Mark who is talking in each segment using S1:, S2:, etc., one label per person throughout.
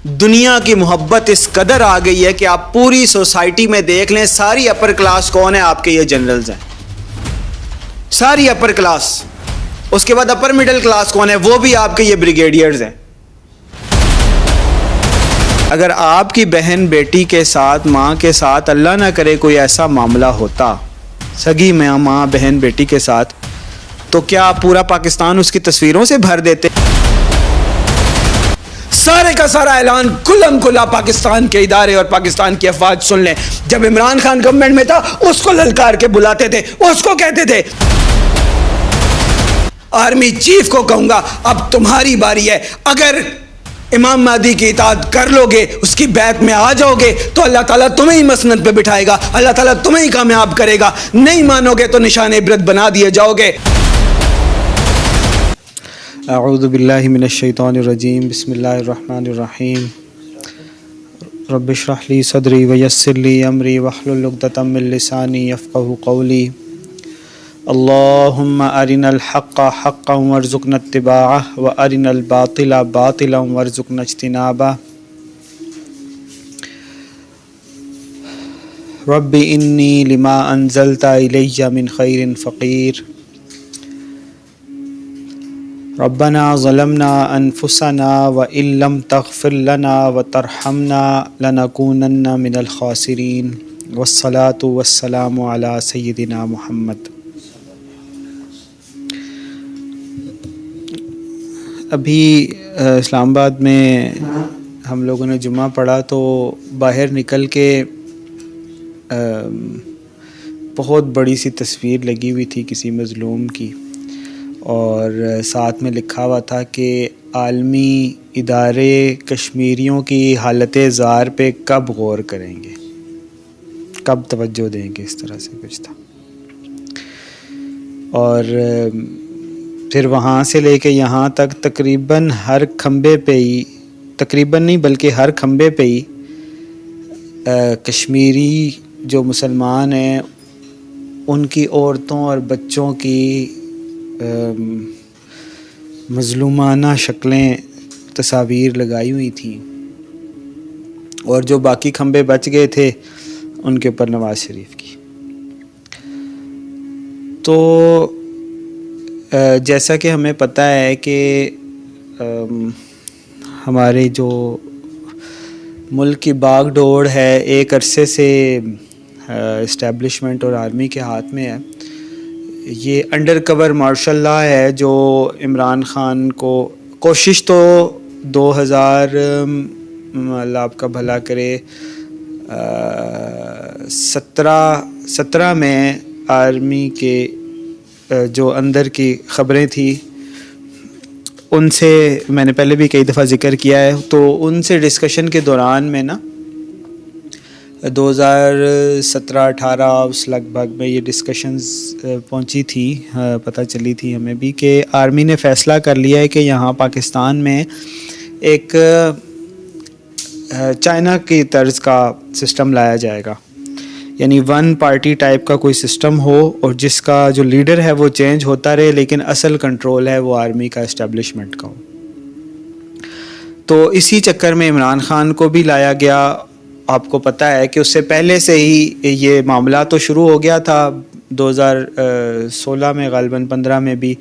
S1: دنیا کی محبت اس قدر آ گئی ہے کہ آپ پوری سوسائٹی میں دیکھ لیں، ساری اپر کلاس کون ہے؟ آپ کے یہ جنرلز ہیں، ساری اپر کلاس۔ اس کے بعد اپر مڈل کلاس کون ہے؟ وہ بھی آپ کے یہ بریگیڈیئرز ہیں۔ اگر آپ کی بہن بیٹی کے ساتھ، ماں کے ساتھ اللہ نہ کرے کوئی ایسا معاملہ ہوتا، سگی ماں بہن بیٹی کے ساتھ، تو کیا پورا پاکستان اس کی تصویروں سے بھر دیتے؟ سارے کا سارا اعلان کھلم کھلا پاکستان کے ادارے اور پاکستان کی افواج سن لیں۔ جب عمران خان گورنمنٹ میں تھا اس کو للکار کے بلاتے تھے، اس کو کہتے تھے آرمی چیف کو کہوں گا اب تمہاری باری ہے، اگر امام مہدی کی اطاعت کر لو گے، اس کی بیعت میں آ جاؤ گے تو اللہ تعالیٰ تمہیں ہی مسند پہ بٹھائے گا، اللہ تعالیٰ تمہیں ہی کامیاب کرے گا، نہیں مانو گے تو نشان عبرت بنا دیے جاؤ گے۔ اعوذ باللہ من الشیطان الرجیم، بسم اللہ الرحمن الرحیم۔ رب اشرح لی صدری ویسر لی امری واحلل عقدۃ من لسانی یفقہوا قولی۔ اللہم ارنا الحق حقا وارزقنا اتباعہ وارنا الباطل باطلا وارزقنا اجتنابہ۔ رب انی لما انزلت الی من خیر فقیر۔ ربنا ظلمنا انفسنا وان لم تغفر لنا وترحمنا لنکونن من الخاسرین، والصلاة والسلام علی سیدنا محمد۔ ابھی اسلام آباد میں ہم لوگوں نے جمعہ پڑھا تو باہر نکل کے بہت بڑی سی تصویر لگی ہوئی تھی کسی مظلوم کی، اور ساتھ میں لکھا ہوا تھا کہ عالمی ادارے کشمیریوں کی حالت زار پہ کب غور کریں گے، کب توجہ دیں گے، اس طرح سے کچھ تھا۔ اور پھر وہاں سے لے کے یہاں تک تقریباً ہر کھمبے پہ ہی، تقریباً نہیں بلکہ ہر کھمبے پہ ہی کشمیری جو مسلمان ہیں ان کی عورتوں اور بچوں کی مظلومانہ شکلیں، تصاویر لگائی ہوئی تھیں، اور جو باقی کھمبے بچ گئے تھے ان کے اوپر نواز شریف کی۔ تو جیسا کہ ہمیں پتہ ہے کہ ہمارے جو ملک کی باغ ڈور ہے ایک عرصے سے اسٹیبلشمنٹ اور آرمی کے ہاتھ میں ہے۔ یہ انڈر کور مارشل لا ہے جو عمران خان کو، کوشش تو اللہ آپ کا بھلا کرے 17 میں آرمی کے جو اندر کی خبریں تھیں ان سے میں نے پہلے بھی کئی دفعہ ذکر کیا ہے، تو ان سے ڈسکشن کے دوران میں نا 2017-18 اس لگ بھگ میں یہ ڈسکشنز پہنچی تھی، پتہ چلی تھی ہمیں بھی کہ آرمی نے فیصلہ کر لیا ہے کہ یہاں پاکستان میں ایک چائنا کی طرز کا سسٹم لایا جائے گا، یعنی ون پارٹی ٹائپ کا کوئی سسٹم ہو، اور جس کا جو لیڈر ہے وہ چینج ہوتا رہے لیکن اصل کنٹرول ہے وہ آرمی کا، اسٹیبلشمنٹ کا ہو۔ تو اسی چکر میں عمران خان کو بھی لایا گیا۔ آپ کو پتہ ہے کہ اس سے پہلے سے ہی یہ معاملہ تو شروع ہو گیا تھا 2016 میں، غالباً 15 میں بھی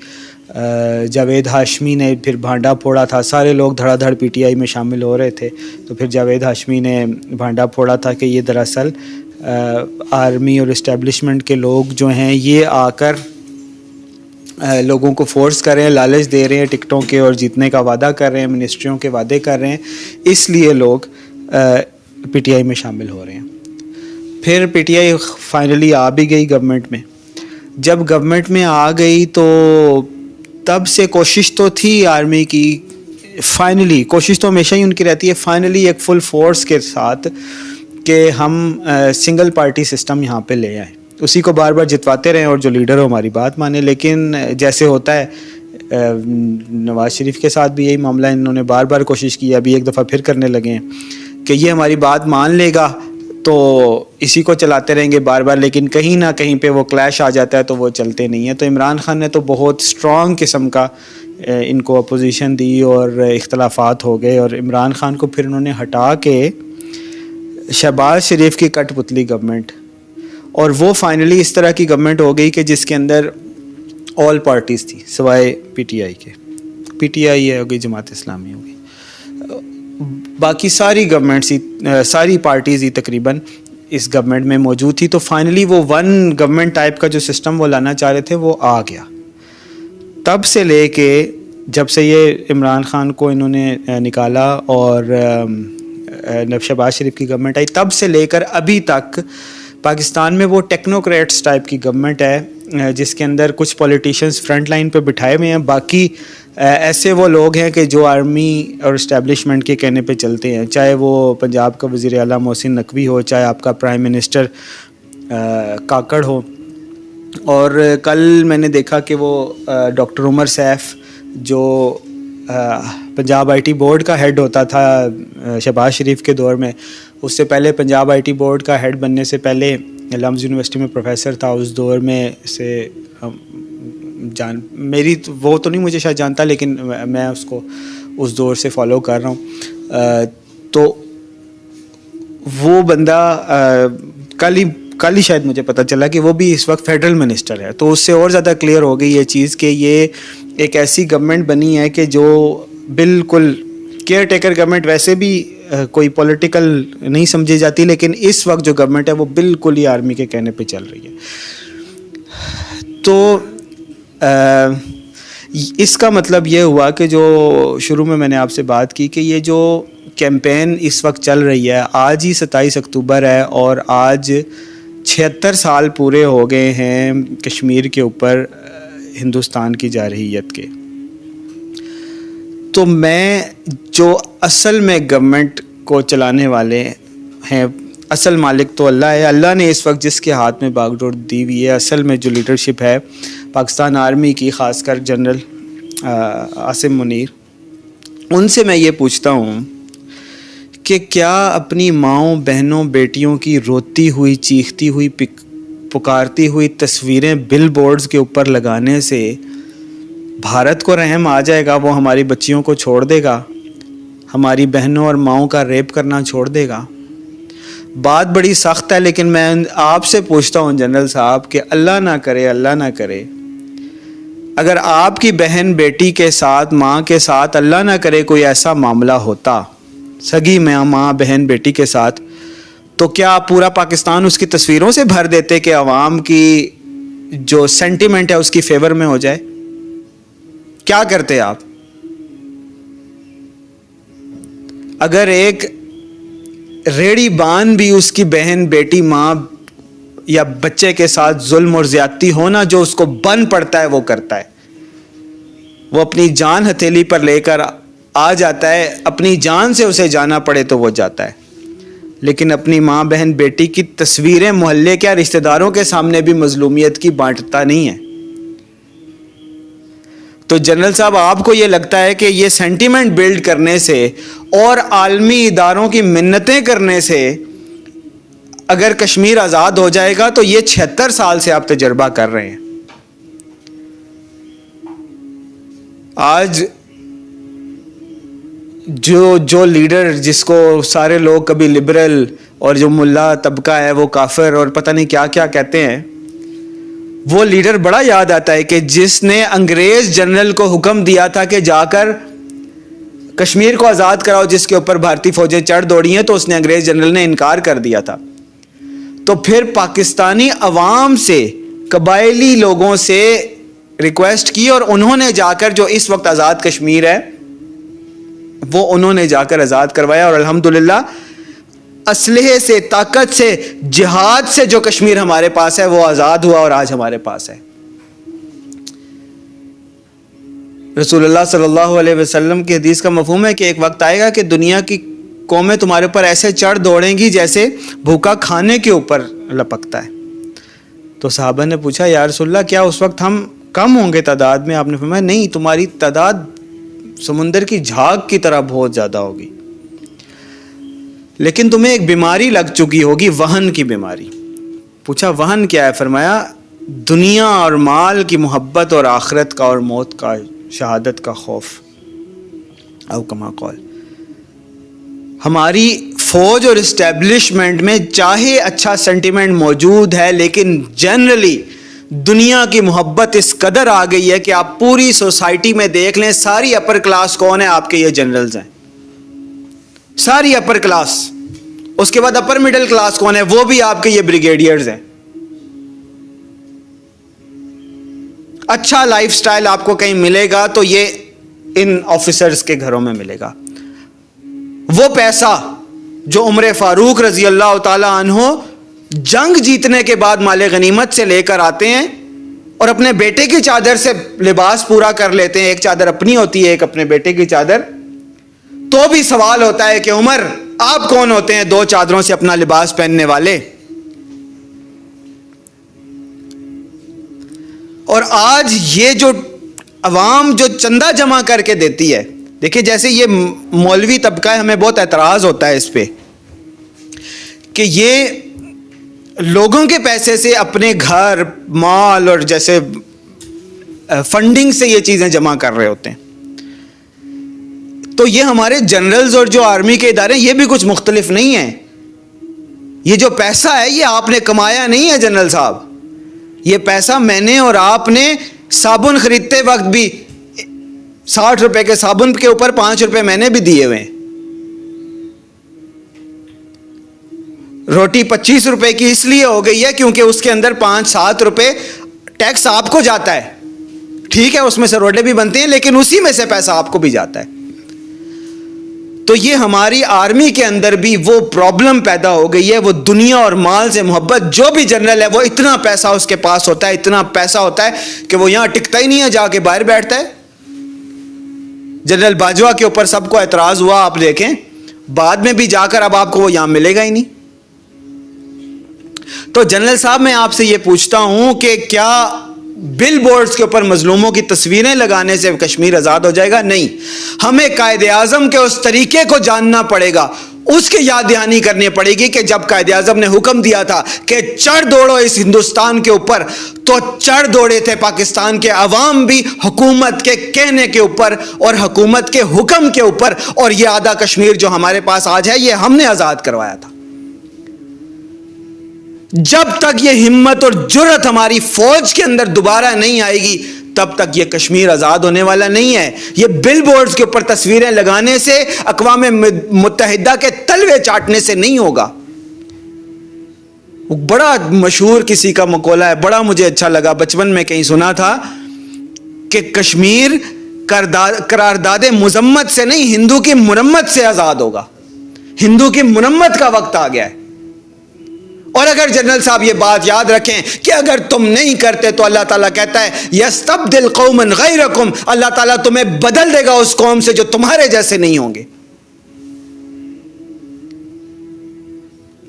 S1: جاوید ہاشمی نے پھر بھانڈا پھوڑا تھا، سارے لوگ دھڑا دھڑ پی ٹی آئی میں شامل ہو رہے تھے، تو پھر جاوید ہاشمی نے بھانڈا پھوڑا تھا کہ یہ دراصل آرمی اور اسٹیبلشمنٹ کے لوگ جو ہیں یہ آ کر لوگوں کو فورس کر رہے ہیں، لالچ دے رہے ہیں ٹکٹوں کے اور جیتنے کا وعدہ کر رہے ہیں، منسٹریوں کے وعدے کر رہے ہیں، اس لیے لوگ پی ٹی آئی میں شامل ہو رہے ہیں۔ پھر پی ٹی آئی فائنلی آ بھی گئی گورنمنٹ میں۔ جب گورنمنٹ میں آ گئی تو تب سے کوشش تو تھی آرمی کی، فائنلی کوشش تو ہمیشہ ہی ان کی رہتی ہے، فائنلی ایک فل فورس کے ساتھ کہ ہم سنگل پارٹی سسٹم یہاں پہ لے آئیں، اسی کو بار بار جتواتے رہیں اور جو لیڈر ہو ہماری بات مانے۔ لیکن جیسے ہوتا ہے نواز شریف کے ساتھ بھی یہی معاملہ، انہوں نے بار بار کوشش کی، ابھی ایک دفعہ پھر کرنے لگے ہیں کہ یہ ہماری بات مان لے گا تو اسی کو چلاتے رہیں گے بار بار، لیکن کہیں نہ کہیں پہ وہ کلیش آ جاتا ہے تو وہ چلتے نہیں ہیں۔ تو عمران خان نے تو بہت اسٹرانگ قسم کا ان کو اپوزیشن دی اور اختلافات ہو گئے، اور عمران خان کو پھر انہوں نے ہٹا کے شہباز شریف کی کٹ پتلی گورنمنٹ، اور وہ فائنلی اس طرح کی گورنمنٹ ہو گئی کہ جس کے اندر آل پارٹیز تھی سوائے پی ٹی آئی کے. پی ٹی آئی ہو گئی، جماعت اسلامی ہو گئی، باقی ساری گورنمنٹس ساری پارٹیز ہی تقریباً اس گورنمنٹ میں موجود تھی. تو فائنلی وہ ون گورنمنٹ ٹائپ کا جو سسٹم وہ لانا چاہ رہے تھے وہ آ گیا. تب سے لے کے جب سے یہ عمران خان کو انہوں نے نکالا اور شہباز شریف کی گورنمنٹ آئی، تب سے لے کر ابھی تک پاکستان میں وہ ٹیکنوکریٹس ٹائپ کی گورنمنٹ ہے جس کے اندر کچھ پولیٹیشینز فرنٹ لائن پہ بٹھائے ہوئے ہیں، باقی ایسے وہ لوگ ہیں کہ جو آرمی اور اسٹیبلشمنٹ کے کہنے پہ چلتے ہیں، چاہے وہ پنجاب کا وزیر اعلیٰ محسن نقوی ہو، چاہے آپ کا پرائم منسٹر کاکڑ ہو. اور کل میں نے دیکھا کہ وہ ڈاکٹر عمر سیف جو پنجاب آئی ٹی بورڈ کا ہیڈ ہوتا تھا شہباز شریف کے دور میں، اس سے پہلے پنجاب آئی ٹی بورڈ کا ہیڈ بننے سے پہلے لمز یونیورسٹی میں پروفیسر تھا. اس دور میں سے میری وہ تو نہیں مجھے شاید جانتا، لیکن میں اس کو اس دور سے فالو کر رہا ہوں. تو وہ بندہ کل ہی شاید مجھے پتہ چلا کہ وہ بھی اس وقت فیڈرل منسٹر ہے. تو اس سے اور زیادہ کلیئر ہو گئی یہ چیز کہ یہ ایک ایسی گورنمنٹ بنی ہے کہ جو بالکل کیئر ٹیکر گورنمنٹ ویسے بھی کوئی پولیٹیکل نہیں سمجھی جاتی، لیکن اس وقت جو گورنمنٹ ہے وہ بالکل ہی آرمی کے کہنے پہ چل رہی ہے. تو اس کا مطلب یہ ہوا کہ جو شروع میں نے آپ سے بات کی کہ یہ جو کیمپین اس وقت چل رہی ہے، آج ہی 27 اکتوبر ہے اور آج 76 سال پورے ہو گئے ہیں کشمیر کے اوپر ہندوستان کی جارحیت کے. تو میں جو اصل میں گورنمنٹ کو چلانے والے ہیں، اصل مالک تو اللہ ہے. اللہ نے اس وقت جس کے ہاتھ میں باغ ڈور دی ہوئی ہے، اصل میں جو لیڈرشپ ہے پاکستان آرمی کی، خاص کر جنرل عاصم منیر، ان سے میں یہ پوچھتا ہوں کہ کیا اپنی ماؤں، بہنوں، بیٹیوں کی روتی ہوئی، چیختی ہوئی، پکارتی ہوئی تصویریں بل بورڈز کے اوپر لگانے سے بھارت کو رحم آ جائے گا؟ وہ ہماری بچیوں کو چھوڑ دے گا، ہماری بہنوں اور ماؤں کا ریپ کرنا چھوڑ دے گا؟ بات بڑی سخت ہے، لیکن میں آپ سے پوچھتا ہوں جنرل صاحب کہ اللہ نہ کرے اگر آپ کی بہن بیٹی کے ساتھ، ماں کے ساتھ اللہ نہ کرے کوئی ایسا معاملہ ہوتا، سگی ماں بہن بیٹی کے ساتھ، تو کیا پورا پاکستان اس کی تصویروں سے بھر دیتے کہ عوام کی جو سینٹیمنٹ ہے اس کی فیور میں ہو جائے؟ کیا کرتے آپ؟ اگر ایک ریڑی بان بھی اس کی بہن، بیٹی، ماں یا بچے کے ساتھ ظلم اور زیادتی ہونا، جو اس کو بن پڑتا ہے وہ کرتا ہے. وہ اپنی جان ہتھیلی پر لے کر آ جاتا ہے، اپنی جان سے اسے جانا پڑے تو وہ جاتا ہے، لیکن اپنی ماں، بہن، بیٹی کی تصویریں محلے کے رشتہ داروں کے سامنے بھی مظلومیت کی بانٹتا نہیں ہے. تو جنرل صاحب، آپ کو یہ لگتا ہے کہ یہ سینٹیمنٹ بلڈ کرنے سے اور عالمی اداروں کی منتیں کرنے سے اگر کشمیر آزاد ہو جائے گا تو یہ 76 سال سے آپ تجربہ کر رہے ہیں؟ آج جو لیڈر جس کو سارے لوگ کبھی لبرل اور جو ملا طبقہ ہے وہ کافر اور پتہ نہیں کیا کیا کہتے ہیں، وہ لیڈر بڑا یاد آتا ہے کہ جس نے انگریز جنرل کو حکم دیا تھا کہ جا کر کشمیر کو آزاد کراؤ، جس کے اوپر بھارتی فوجیں چڑھ دوڑی ہیں، تو اس نے انگریز جنرل نے انکار کر دیا تھا. تو پھر پاکستانی عوام سے، قبائلی لوگوں سے ریکویسٹ کی اور انہوں نے جا کر جو اس وقت آزاد کشمیر ہے وہ انہوں نے جا کر آزاد کروایا، اور الحمدللہ اسلحے سے، طاقت سے، جہاد سے جو کشمیر ہمارے پاس ہے وہ آزاد ہوا اور آج ہمارے پاس ہے. رسول اللہ صلی اللہ علیہ وسلم کی حدیث کا مفہوم ہے کہ ایک وقت آئے گا کہ دنیا کی قومیں تمہارے اوپر ایسے چڑھ دوڑیں گی جیسے بھوکا کھانے کے اوپر لپکتا ہے. تو صحابہ نے پوچھا یا رسول اللہ کیا اس وقت ہم کم ہوں گے تعداد میں؟ آپ نے فرمایا نہیں، تمہاری تعداد سمندر کی جھاگ کی طرح بہت زیادہ ہوگی، لیکن تمہیں ایک بیماری لگ چکی ہوگی، وہن کی بیماری. پوچھا وہن کیا ہے؟ فرمایا دنیا اور مال کی محبت اور آخرت کا اور موت کا شہادت کا خوف او کما قول. ہماری فوج اور اسٹیبلشمنٹ میں چاہے اچھا سینٹیمنٹ موجود ہے، لیکن جنرلی دنیا کی محبت اس قدر آ گئی ہے کہ آپ پوری سوسائٹی میں دیکھ لیں، ساری اپر کلاس کون ہے؟ آپ کے یہ جنرلز ہیں، ساری اپر کلاس. اس کے بعد اپر مڈل کلاس کون ہے؟ وہ بھی آپ کے یہ بریگیڈیئرز ہیں. اچھا لائف سٹائل آپ کو کہیں ملے گا تو یہ ان آفیسرز کے گھروں میں ملے گا. وہ پیسہ جو عمر فاروق رضی اللہ تعالی عنہ جنگ جیتنے کے بعد مال غنیمت سے لے کر آتے ہیں اور اپنے بیٹے کی چادر سے لباس پورا کر لیتے ہیں، ایک چادر اپنی ہوتی ہے، ایک اپنے بیٹے کی چادر، تو بھی سوال ہوتا ہے کہ عمر آپ کون ہوتے ہیں دو چادروں سے اپنا لباس پہننے والے؟ اور آج یہ جو عوام جو چندہ جمع کر کے دیتی ہے، دیکھیں جیسے یہ مولوی طبقہ ہے، ہمیں بہت اعتراض ہوتا ہے اس پہ کہ یہ لوگوں کے پیسے سے اپنے گھر، مال اور جیسے فنڈنگ سے یہ چیزیں جمع کر رہے ہوتے ہیں. تو یہ ہمارے جنرلز اور جو آرمی کے ادارے ہیں یہ بھی کچھ مختلف نہیں ہیں. یہ جو پیسہ ہے یہ آپ نے کمایا نہیں ہے جنرل صاحب. یہ پیسہ میں نے اور آپ نے صابن خریدتے وقت بھی 60 روپے کے صابن کے اوپر 5 روپے میں نے بھی دیے ہوئے ہیں. روٹی 25 روپے کی اس لیے ہو گئی ہے کیونکہ اس کے اندر 5-7 روپے ٹیکس آپ کو جاتا ہے. ٹھیک ہے اس میں سے روٹے بھی بنتے ہیں لیکن اسی میں سے پیسہ آپ کو بھی جاتا ہے. تو یہ ہماری آرمی کے اندر بھی وہ پرابلم پیدا ہو گئی ہے. وہ دنیا اور مال سے محبت، جو بھی جنرل ہے وہ اتنا پیسہ اس کے پاس ہوتا ہے، اتنا پیسہ ہوتا ہے کہ وہ یہاں ٹکتا ہی نہیں ہے، جا کے باہر بیٹھتا ہے. جنرل باجوہ کے اوپر سب کو اعتراض ہوا، آپ دیکھیں بعد میں بھی جا کر اب آپ کو وہ یہاں ملے گا ہی نہیں. تو جنرل صاحب میں آپ سے یہ پوچھتا ہوں کہ کیا بل بورڈز کے اوپر مظلوموں کی تصویریں لگانے سے کشمیر آزاد ہو جائے گا؟ نہیں. ہمیں قائد اعظم کے اس طریقے کو جاننا پڑے گا، اس کی یاد دہانی کرنی پڑے گی کہ جب قائد اعظم نے حکم دیا تھا کہ چڑھ دوڑو اس ہندوستان کے اوپر، تو چڑھ دوڑے تھے پاکستان کے عوام بھی حکومت کے کہنے کے اوپر اور حکومت کے حکم کے اوپر. اور یہ آدھا کشمیر جو ہمارے پاس آج ہے یہ ہم نے آزاد کروایا تھا. جب تک یہ ہمت اور جرت ہماری فوج کے اندر دوبارہ نہیں آئے گی تب تک یہ کشمیر آزاد ہونے والا نہیں ہے. یہ بل بورڈز کے اوپر تصویریں لگانے سے، اقوام متحدہ کے تلوے چاٹنے سے نہیں ہوگا. بڑا مشہور کسی کا مقولہ ہے، بڑا مجھے اچھا لگا، بچپن میں کہیں سنا تھا کہ کشمیر قرارداد مذمت سے نہیں، ہندو کی مرمت سے آزاد ہوگا. ہندو کی مرمت کا وقت آ گیا ہے. اور اگر جنرل صاحب یہ بات یاد رکھیں کہ اگر تم نہیں کرتے تو اللہ تعالیٰ کہتا ہے یستبدل قوما غیرکم، اللہ تعالیٰ تمہیں بدل دے گا اس قوم سے جو تمہارے جیسے نہیں ہوں گے.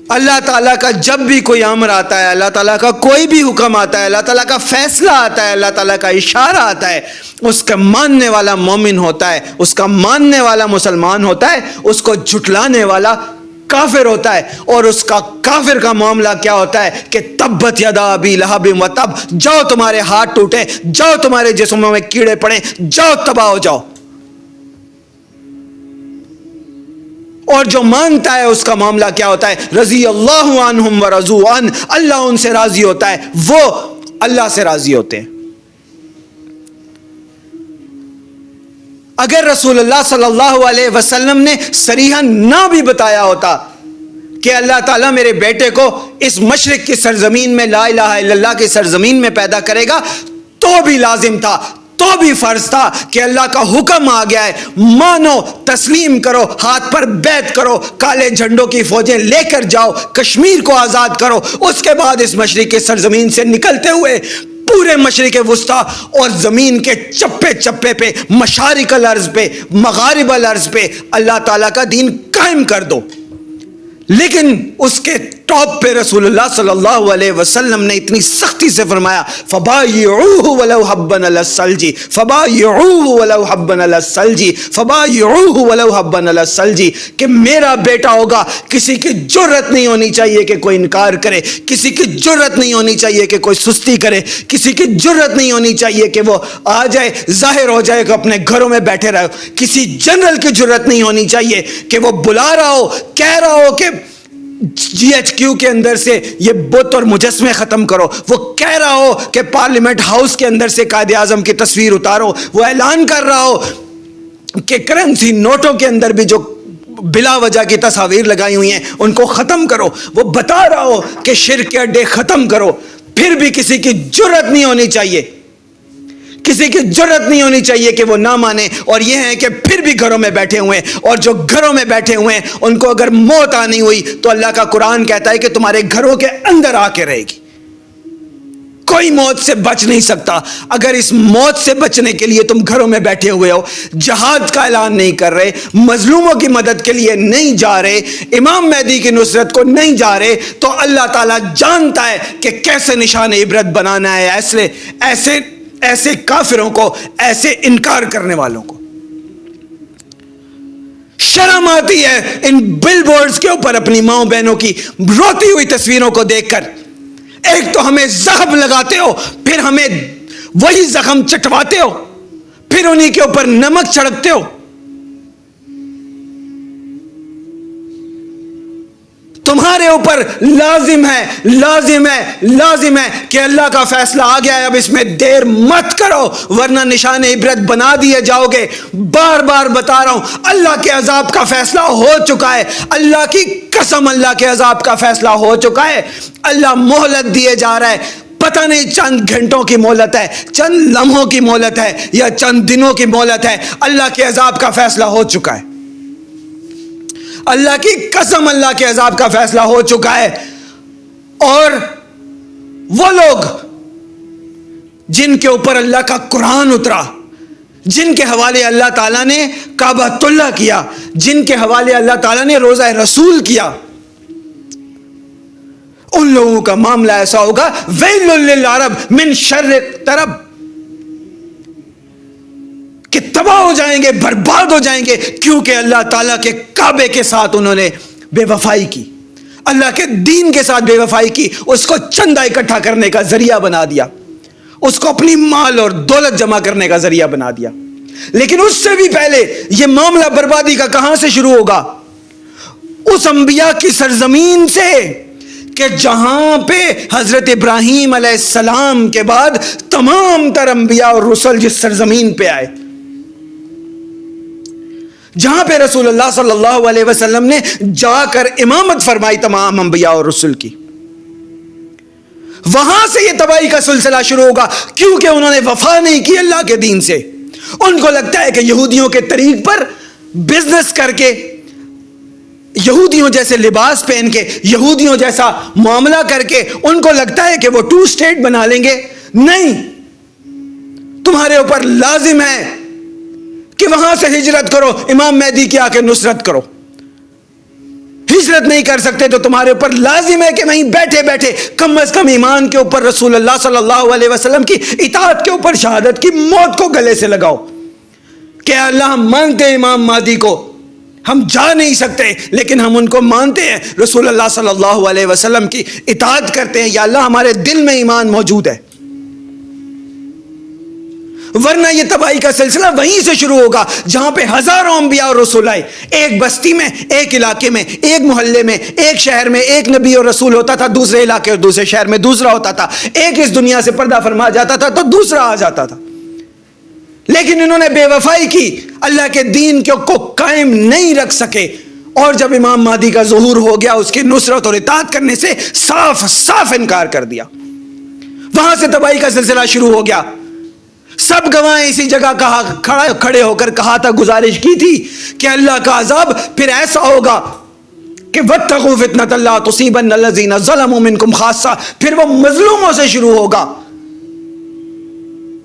S1: اللہ تعالیٰ کا جب بھی کوئی امر آتا ہے، اللہ تعالیٰ کا کوئی بھی حکم آتا ہے، اللہ تعالیٰ کا فیصلہ آتا ہے، اللہ تعالیٰ کا اشارہ آتا ہے، اس کا ماننے والا مومن ہوتا ہے، اس کا ماننے والا مسلمان ہوتا ہے، اس کو جھٹلانے والا کافر ہوتا ہے. اور اس کا کافر کا معاملہ کیا ہوتا ہے کہ تبت یدا ابی لہب وتب، جاؤ تمہارے ہاتھ ٹوٹے، جاؤ تمہارے جسموں میں کیڑے پڑے، جاؤ تباہ ہو جاؤ. اور جو مانتا ہے اس کا معاملہ کیا ہوتا ہے؟ رضی اللہ عنہم ورضوا عنہ، اللہ ان سے راضی ہوتا ہے، وہ اللہ سے راضی ہوتے ہیں. اگر رسول اللہ صلی اللہ علیہ وسلم نے صریحاً نہ بھی بتایا ہوتا کہ اللہ تعالیٰ میرے بیٹے کو اس مشرق کی سرزمین میں لا الہ الا اللہ کی سرزمین میں پیدا کرے گا، تو بھی لازم تھا، تو بھی فرض تھا کہ اللہ کا حکم آ گیا ہے، مانو، تسلیم کرو، ہاتھ پر بیعت کرو، کالے جھنڈوں کی فوجیں لے کر جاؤ، کشمیر کو آزاد کرو. اس کے بعد اس مشرق کی سرزمین سے نکلتے ہوئے پورے مشرق وسطیٰ اور زمین کے چپے چپے پہ، مشارق الارض پہ، مغارب الارض پہ اللہ تعالیٰ کا دین قائم کر دو. لیکن اس کے
S2: ٹاپ پہ رسول اللہ صلی اللہ علیہ وسلم نے اتنی سختی سے فرمایا فبایعوہ ولو حبا علی الثلج، فبایعوہ ولو حبا علی الثلج، فبایعوہ ولو حبا علی الثلج، کہ میرا بیٹا ہوگا، کسی کی جرت نہیں ہونی چاہیے کہ کوئی انکار کرے، کسی کی جرت نہیں ہونی چاہیے کہ کوئی سستی کرے، کسی کی جرت نہیں ہونی چاہیے کہ وہ آ جائے ظاہر ہو جائے کہ اپنے گھروں میں بیٹھے رہو، کسی جنرل کی جرت نہیں ہونی چاہیے کہ وہ بلا رہا ہو، کہہ رہا ہو کہ جی ایچ کیو کے اندر سے یہ بت اور مجسمے ختم کرو، وہ کہہ رہا ہو کہ پارلیمنٹ ہاؤس کے اندر سے قائد اعظم کی تصویر اتارو، وہ اعلان کر رہا ہو کہ کرنسی نوٹوں کے اندر بھی جو بلا وجہ کی تصاویر لگائی ہوئی ہیں ان کو ختم کرو، وہ بتا رہا ہو کہ شرک کے اڈے ختم کرو، پھر بھی کسی کی جرت نہیں ہونی چاہیے، کسی کی جرت نہیں ہونی چاہیے کہ وہ نہ مانے. اور یہ ہے کہ پھر بھی گھروں میں بیٹھے ہوئے ہیں، اور جو گھروں میں بیٹھے ہوئے ہیں ان کو اگر موت آنی ہوئی تو اللہ کا قرآن کہتا ہے کہ تمہارے گھروں کے اندر آ کے رہے گی، کوئی موت سے بچ نہیں سکتا. اگر اس موت سے بچنے کے لیے تم گھروں میں بیٹھے ہوئے ہو، جہاد کا اعلان نہیں کر رہے، مظلوموں کی مدد کے لیے نہیں جا رہے، امام مہدی کی نصرت کو نہیں جا رہے، تو اللہ تعالیٰ جانتا ہے کہ کیسے نشان عبرت بنانا ہے ایسے کافروں کو، ایسے انکار کرنے والوں کو. شرم آتی ہے ان بل بورڈز کے اوپر اپنی ماؤں بہنوں کی روتی ہوئی تصویروں کو دیکھ کر. ایک تو ہمیں زخم لگاتے ہو، پھر ہمیں وہی زخم چٹواتے ہو، پھر انہی کے اوپر نمک چھڑکتے ہو. تمہارے اوپر لازم ہے کہ اللہ کا فیصلہ آ گیا ہے، اب اس میں دیر مت کرو ورنہ نشان عبرت بنا دیے جاؤ گے. بار بار بتا رہا ہوں، اللہ کے عذاب کا فیصلہ ہو چکا ہے، اللہ کی قسم اللہ کے عذاب کا فیصلہ ہو چکا ہے. اللہ مہلت دیے جا رہا ہے، پتہ نہیں چند گھنٹوں کی مہلت ہے، چند لمحوں کی مہلت ہے یا چند دنوں کی مہلت ہے. اللہ کے عذاب کا فیصلہ ہو چکا ہے، اللہ کی قسم اللہ کے عذاب کا فیصلہ ہو چکا ہے. اور وہ لوگ جن کے اوپر اللہ کا قرآن اترا، جن کے حوالے اللہ تعالیٰ نے کعبۃ اللہ کیا، جن کے حوالے اللہ تعالیٰ نے روضہ رسول کیا، ان لوگوں کا معاملہ ایسا ہوگا ویل للعرب من شر اقترب، کہ تباہ ہو جائیں گے، برباد ہو جائیں گے، کیونکہ اللہ تعالیٰ کے کعبے کے ساتھ انہوں نے بے وفائی کی، اللہ کے دین کے ساتھ بے وفائی کی، اس کو چندہ اکٹھا کرنے کا ذریعہ بنا دیا، اس کو اپنی مال اور دولت جمع کرنے کا ذریعہ بنا دیا. لیکن اس سے بھی پہلے یہ معاملہ بربادی کا کہاں سے شروع ہوگا؟ اس انبیاء کی سرزمین سے کہ جہاں پہ حضرت ابراہیم علیہ السلام کے بعد تمام تر انبیاء اور رسل جس سرزمین پہ آئے، جہاں پہ رسول اللہ صلی اللہ علیہ وسلم نے جا کر امامت فرمائی تمام انبیاء اور رسل کی، وہاں سے یہ تباہی کا سلسلہ شروع ہوگا، کیونکہ انہوں نے وفا نہیں کی اللہ کے دین سے. ان کو لگتا ہے کہ یہودیوں کے طریق پر بزنس کر کے، یہودیوں جیسے لباس پہن کے، یہودیوں جیسا معاملہ کر کے ان کو لگتا ہے کہ وہ 2 اسٹیٹ بنا لیں گے. نہیں، تمہارے اوپر لازم ہے کہ وہاں سے ہجرت کرو، امام مہدی کی آ کے نصرت کرو. ہجرت نہیں کر سکتے تو تمہارے اوپر لازم ہے کہ وہیں بیٹھے بیٹھے کم از کم ایمان کے اوپر رسول اللہ صلی اللہ علیہ وسلم کی اطاعت کے اوپر شہادت کی موت کو گلے سے لگاؤ کہ اللہ ہم مانتے ہیں امام مہدی کو، ہم جا نہیں سکتے لیکن ہم ان کو مانتے ہیں، رسول اللہ صلی اللہ علیہ وسلم کی اطاعت کرتے ہیں، یا اللہ ہمارے دل میں ایمان موجود ہے. ورنہ یہ تباہی کا سلسلہ وہیں سے شروع ہوگا جہاں پہ ہزاروں انبیاء اور رسول آئے. ایک بستی میں، ایک علاقے میں، ایک محلے میں، ایک شہر میں ایک نبی اور رسول ہوتا تھا، دوسرے علاقے اور دوسرے شہر میں دوسرا ہوتا تھا. ایک اس دنیا سے پردہ فرما جاتا تھا تو دوسرا آ جاتا تھا. لیکن انہوں نے بے وفائی کی، اللہ کے دین کو قائم نہیں رکھ سکے، اور جب امام مہدی کا ظہور ہو گیا اس کی نصرت اور اطاعت کرنے سے صاف صاف انکار کر دیا. وہاں سے تباہی کا سلسلہ شروع ہو گیا. سب گواہیں اسی جگہ کھڑے ہو کر کہا تھا، گزارش کی تھی کہ اللہ کا عذاب پھر ایسا ہوگا کہ وَاتَّقُوا فِتْنَةَ لَا تُصِيبَنَّ الَّذِينَ ظَلَمُوا مِنْكُمْ خَاصَّةً، پھر وہ مظلوموں سے شروع ہوگا،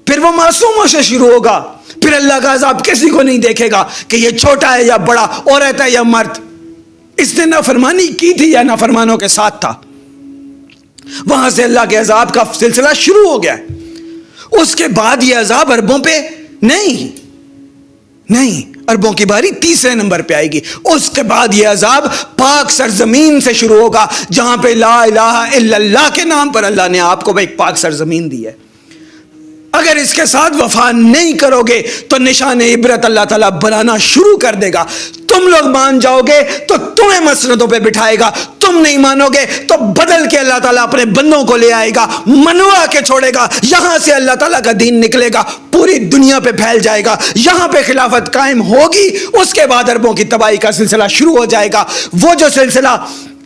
S2: پھر وہ معصوموں سے شروع ہوگا. پھر اللہ کا عذاب کسی کو نہیں دیکھے گا کہ یہ چھوٹا ہے یا بڑا، عورت ہے یا مرد. اس نے نافرمانی کی تھی یا نافرمانوں کے ساتھ تھا؟ وہاں سے اللہ کے عذاب کا سلسلہ شروع ہو گیا ہے۔ اس کے بعد یہ عذاب عربوں پہ نہیں، عربوں کی باری تیسرے نمبر پہ آئے گی۔ اس کے بعد یہ عذاب پاک سرزمین سے شروع ہوگا، جہاں پہ لا الہ الا اللہ کے نام پر اللہ نے آپ کو ایک پاک سرزمین دی ہے۔ اگر اس کے ساتھ وفا نہیں کرو گے تو نشان عبرت اللہ تعالیٰ بنانا شروع کر دے گا۔ تم لوگ مان جاؤ گے تو تمہیں مسندوں پہ بٹھائے گا، تم نہیں مانو گے تو بدل کے اللہ تعالیٰ اپنے بندوں کو لے آئے گا، منوا کے چھوڑے گا، یہاں سے اللہ تعالیٰ کا دین نکلے گا، پوری دنیا پہ پھیل جائے گا، یہاں پہ خلافت قائم ہوگی۔ اس کے بعد عربوں کی تباہی کا سلسلہ شروع ہو جائے گا۔ وہ جو سلسلہ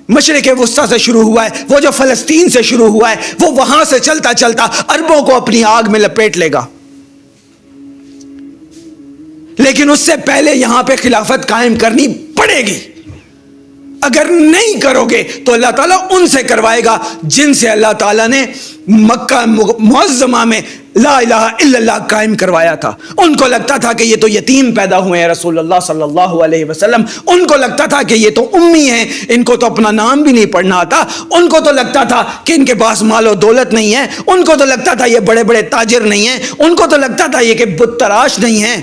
S2: مشرق وسطیٰ سے شروع ہوا ہے، وہ جو فلسطین سے شروع ہوا ہے، وہ وہاں سے چلتا چلتا عربوں کو اپنی آگ میں لپیٹ لے گا۔ لیکن اس سے پہلے یہاں پہ خلافت قائم کرنی پڑے گی۔ اگر نہیں کرو گے تو اللہ تعالیٰ ان سے کروائے گا جن سے اللہ تعالیٰ نے مکہ معظمہ میں لا الہ الا اللہ قائم کروایا تھا۔ ان کو لگتا تھا کہ یہ تو یتیم پیدا ہوئے ہیں رسول اللہ صلی اللہ علیہ وسلم، ان کو لگتا تھا کہ یہ تو امی ہیں، ان کو تو اپنا نام بھی نہیں پڑھنا آتا، ان کو تو لگتا تھا کہ ان کے پاس مال و دولت نہیں ہے، ان کو تو لگتا تھا یہ بڑے بڑے تاجر نہیں ہیں، ان کو تو لگتا تھا یہ کہ بت تراش نہیں ہیں۔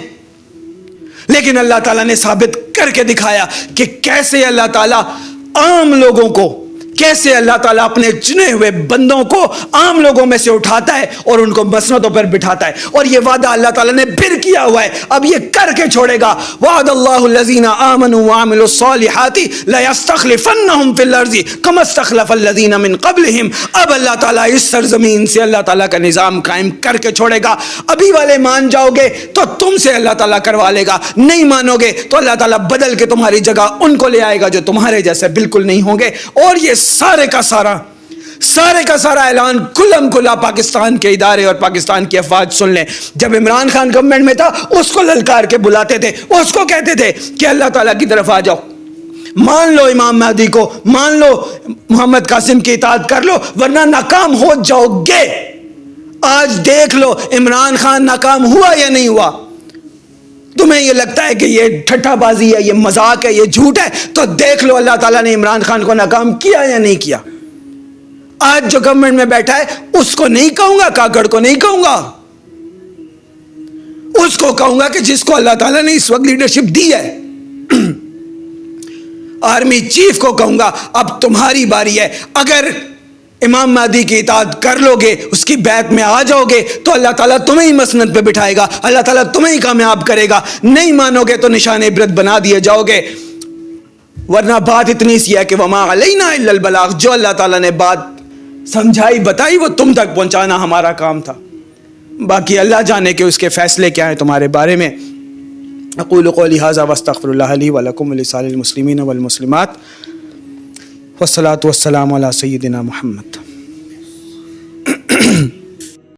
S2: لیکن اللہ تعالیٰ نے ثابت کر کے دکھایا کہ کیسے اللہ تعالیٰ عام لوگوں کو، کیسے اللہ تعالیٰ اپنے چنے ہوئے بندوں کو عام لوگوں میں سے اٹھاتا ہے اور ان کو مسندوں پر بٹھاتا ہے۔ اور یہ وعدہ اللہ تعالیٰ نے پھر کیا ہوا ہے، اب یہ کر کے چھوڑے گا۔ وعد اللہ الذین آمنوا وعملوا الصالحات لیستخلفنہم فی الارض کما استخلف الذین من قبلہم۔ اب اللہ تعالیٰ اس سرزمین سے اللہ تعالیٰ کا نظام قائم کر کے چھوڑے گا۔ ابھی والے مان جاؤ گے تو تم سے اللہ تعالیٰ کروا لے گا، نہیں مانو گے تو اللہ تعالیٰ بدل کے تمہاری جگہ ان کو لے آئے گا جو تمہارے جیسے بالکل نہیں ہوں گے۔ اور یہ سارے کا سارا اعلان کلم کلا پاکستان کے ادارے اور پاکستان کی افواج سن لیں۔ جب عمران خان گورنمنٹ میں تھا اس کو للکار کے بلاتے تھے، اس کو کہتے تھے کہ اللہ تعالیٰ کی طرف آ جاؤ، مان لو امام مہدی کو، مان لو محمد قاسم کی اطاعت کر لو ورنہ ناکام ہو جاؤ گے۔ آج دیکھ لو عمران خان ناکام ہوا یا نہیں ہوا۔ تمہیں یہ لگتا ہے کہ یہ ٹھٹھا بازی ہے، یہ مذاق ہے، یہ جھوٹ ہے، تو دیکھ لو اللہ تعالیٰ نے عمران خان کو ناکام کیا یا نہیں کیا۔ آج جو گورنمنٹ میں بیٹھا ہے اس کو نہیں کہوں گا، کاکڑ کو نہیں کہوں گا، اس کو کہوں گا کہ جس کو اللہ تعالیٰ نے اس وقت لیڈرشپ دی ہے۔ آرمی چیف کو کہوں گا اب تمہاری باری ہے، اگر امام مہدی کی اطاعت کر لو گے، اس کی بیعت میں آ جاؤ گے تو اللہ تعالیٰ تمہیں ہی مسند پہ بٹھائے گا، اللہ تعالیٰ تمہیں ہی کامیاب کرے گا۔ نہیں مانو گے تو نشان عبرت بنا دیے جاؤ گے۔ ورنہ بات اتنی سی ہے کہ وما علینا الا البلاغ، جو اللہ تعالیٰ نے بات سمجھائی بتائی وہ تم تک پہنچانا ہمارا کام تھا، باقی اللہ جانے کہ اس کے فیصلے کیا ہیں تمہارے بارے میں۔ اقول قولی ھذا واستغفر اللہ لی ولکم ولسائر المسلمین والمسلمات، والصلاۃ والسلام علی سیدنا محمد۔